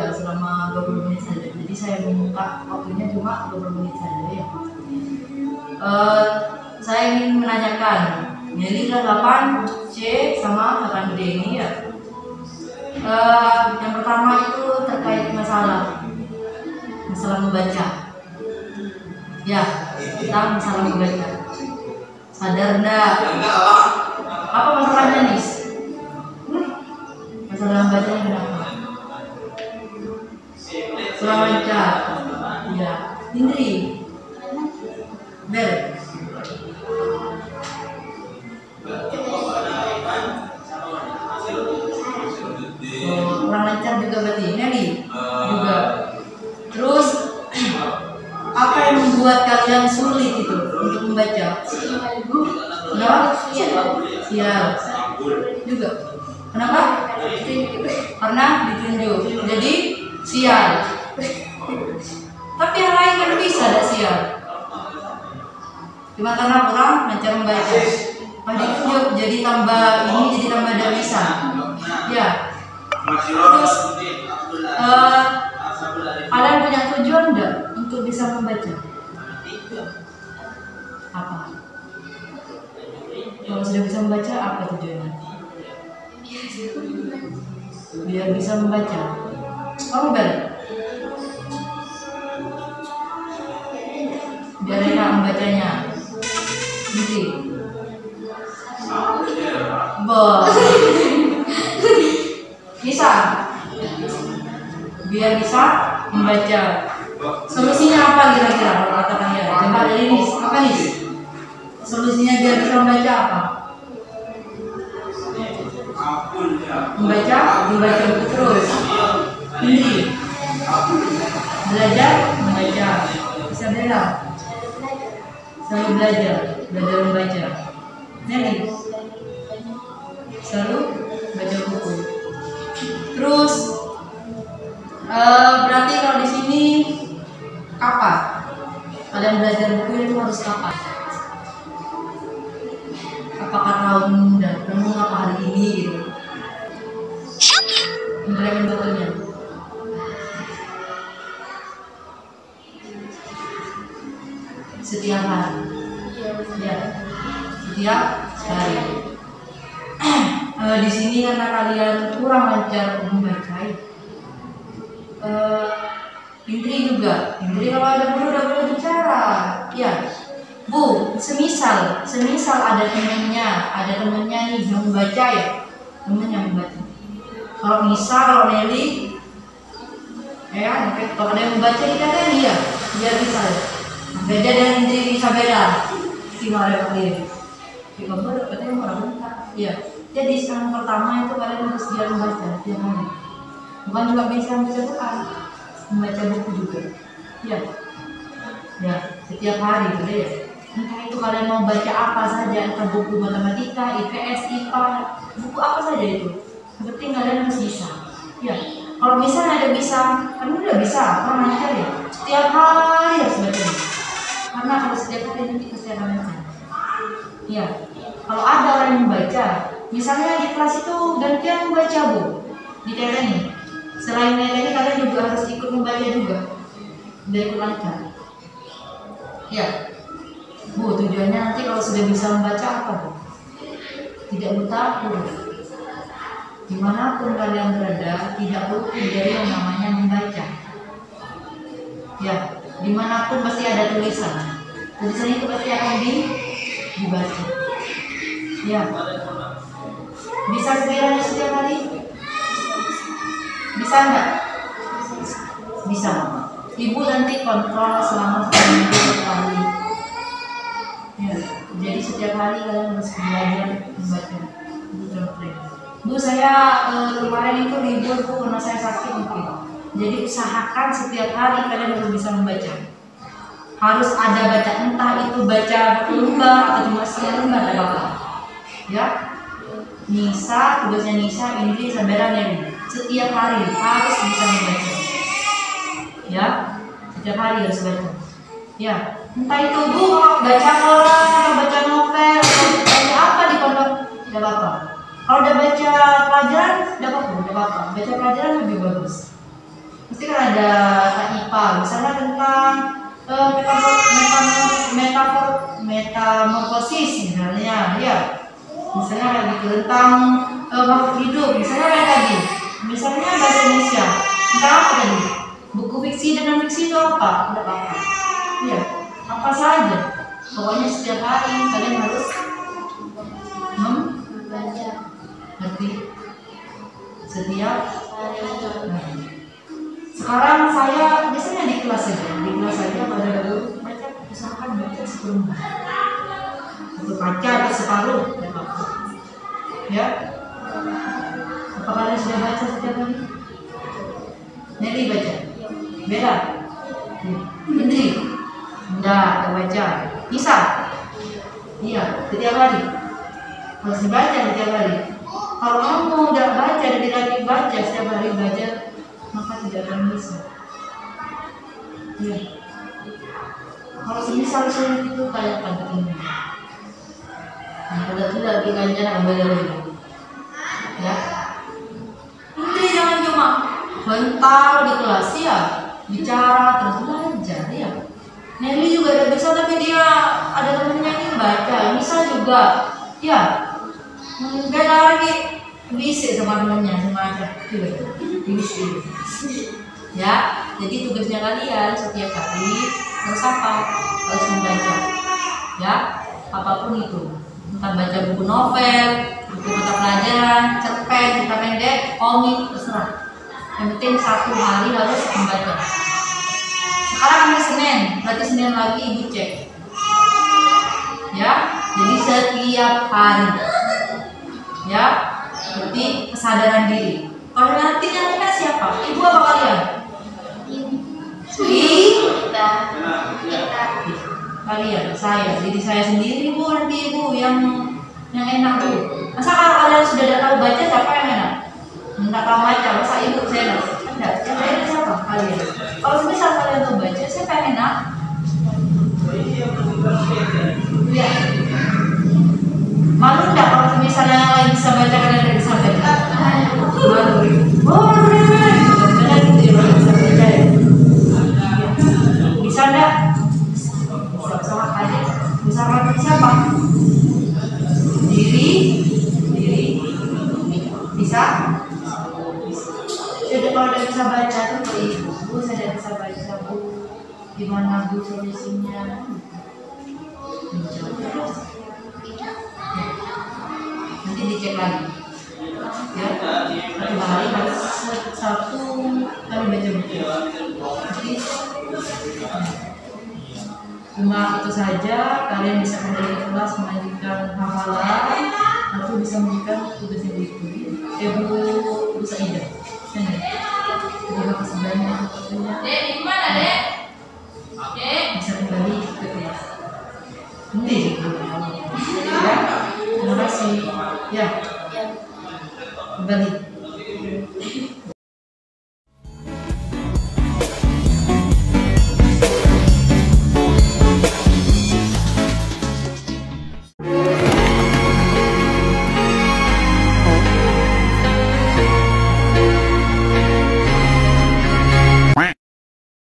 juga selama 20 menit saja. Jadi saya minta waktunya cuma 20 menit saja ya. Saya ingin menanyakan Meli 8 C sama 8 D ini ya. Yang pertama itu terkait masalah membaca. Ya, tentang masalah membaca. Sadar enggak? Apa masalahnya nih? Masalah membacanya kenapa? Kurang lancar. Ya, Indri. Bel. Kurang lancar juga berarti. Nelly juga. Terus apa yang membuat kalian sulit itu untuk membaca? Kenapa? Sial. Juga. Kenapa? Karena ditunjuk. Jadi sial. Tapi yang lain kan bisa ada sial. Cuma karena kurang lancar membaca. Pas ditunjuk jadi tambah ini, jadi tambah tidak bisa. Ya. Terus kalian punya tujuan enggak untuk bisa membaca? Apa? Kalau sudah bisa membaca, apa tujuannya? Biar bisa membaca. Kamu balik. Biar enak membacanya. Gitu. Bisa. Biar bisa membaca. Solusinya apa kira-kira kalau kata kalian? Coba dari ini, apa nih? Solusinya biar bisa membaca apa? Membaca buku terus. Ini belajar membaca. Bisa belajar. Selalu belajar membaca. Jadi selalu baca buku. Terus berarti kalau di sini kapan kalian belajar buku itu harus kapan? Apakah tahun dan renung apa hari ini gitu? Implementatornya. Setiap hari. Ya. Setiap hari. Di sini karena kalian kurang lancar membaca. Indri juga. Indri kalau ada guru udah boleh bicara. Ya. Bu, semisal ada temennya nih yang membaca ya. Temennya yang membaca. Kalau Nisa, kalau Nelly, ya, kalau ada yang membaca kita kan dia, biar bisa. Beda dengan Indri bisa beda. Cuma ada kalian. Di kamu katanya orang bentar. Ya. Jadi yang pertama itu kalian harus biar membaca, tiap hari. Bukan juga bisa membaca buku juga. Ya. Ya, setiap hari gitu ya. Entah itu kalian mau baca apa saja, entah buku matematika, IPS, IPA, buku apa saja itu. Yang penting kalian harus bisa. Ya, kalau misalnya ada bisa, kamu udah bisa, kan lancar ya. Setiap hari harus baca. Karena kalau setiap hari nanti pasti akan lancar. Ya, kalau ada orang yang membaca, misalnya di kelas itu gantian membaca bu, di ini. Selain ini kalian juga harus ikut membaca juga, biar ikut lancar. Ya. Bu, tujuannya nanti kalau sudah bisa membaca apa bu? Tidak buta huruf. Dimanapun kalian berada, tidak luput dari yang namanya membaca. Ya, dimanapun pasti ada tulisan. Tulisan itu pasti akan dibaca. Ya, bisa sekiranya setiap hari? Bisa enggak? Bisa. Ibu nanti kontrol selama seminggu sekali. Ya, jadi setiap hari kalian harus belajar membaca. Bu, saya kemarin itu libur bu karena saya sakit mungkin. Jadi usahakan setiap hari kalian harus bisa membaca. Harus ada baca, entah itu baca lembar atau cuma setengah lembar ada apa. Ya, Nisa, tugasnya Nisa, Indri, Sabera, Nelly. Setiap hari harus bisa membaca. Ya, setiap hari harus baca. Ya, entah itu bu baca koran, baca novel, baca apa di pondok, tidak apa-apa. Kalau udah baca pelajaran, tidak apa-apa. Baca pelajaran lebih bagus. ada IPA, misalnya tentang metamorfosis misalnya, ya. Misalnya lagi tentang makhluk hidup, misalnya kayak tadi. Misalnya bahasa Indonesia, tentang apa tadi? Buku fiksi dan non fiksi itu apa? Tidak apa? Ya, apa saja. Pokoknya setiap hari kalian harus membaca. Ngerti? Setiap hari. Sekarang saya biasanya di kelas saja pada guru baca, usahakan baca seperempat. Untuk baca atau separuh, ya. Apa kalian sudah baca setiap hari? Nelly baca, Bella, Indri, enggak baca. Bisa, iya, setiap hari harus dibaca setiap hari. Kalau kamu udah baca dan tidak baca setiap hari baca, maka tidak akan bisa. Ya. Kalau semisal sulit itu kayak penting. Nah, udah tidak dikanjar ambil dulu. Ya. Ini jangan cuma bentar di kelas ya, bicara terus belajar ya. Nelly juga udah bisa tapi dia ada temennya yang baca, bisa juga. Ya. Enggak lagi bisa sama temennya sama aja. Bisa. Ya, jadi tugasnya kalian setiap hari harus apa? Harus membaca. Ya, apapun itu. Entah baca buku novel, buku mata pelajaran, cerpen, cerita pendek, komik, terserah. Yang penting satu hari harus membaca. Sekarang hari Senin, berarti Senin lagi ibu cek. Ya, jadi setiap hari. Ya, berarti kesadaran diri. Kalau nanti yang ingat siapa? Ibu apa kalian? Kalian, saya. Jadi saya sendiri bu, nanti ibu yang enak bu. Masa kalau kalian sudah tidak tahu baca, siapa yang enak? Tidak tahu baca, masa ibu saya enak? Tidak, yang enak siapa? Kalian. Kalau misal kalian tahu baca, siapa yang enak? Ya. Malu enggak kalau misalnya yang lain bisa baca, kalian tidak bisa baca? Malu. Oh, benar-benar. Kalian gitu ya, bisa baca ya? Bisa enggak? Bisa aja. Bisa baca siapa? Diri. Bisa? Jadi kalau tidak bisa baca itu ke ibu. Bu, saya tidak bisa baca bu. Gimana bu solusinya? Nanti dicek lagi. Ya, satu hari harus satu kali baca buku. Jadi cuma itu saja. Kalian bisa kembali ke kelas melanjutkan hafalan atau bisa melanjutkan tugas yang itu. Bu Saidah. Terima kasih banyak waktunya. Dek, di mana dek? Dek, bisa kembali ke kelas. Nanti ya. Terima kasih. Ya. Kembali.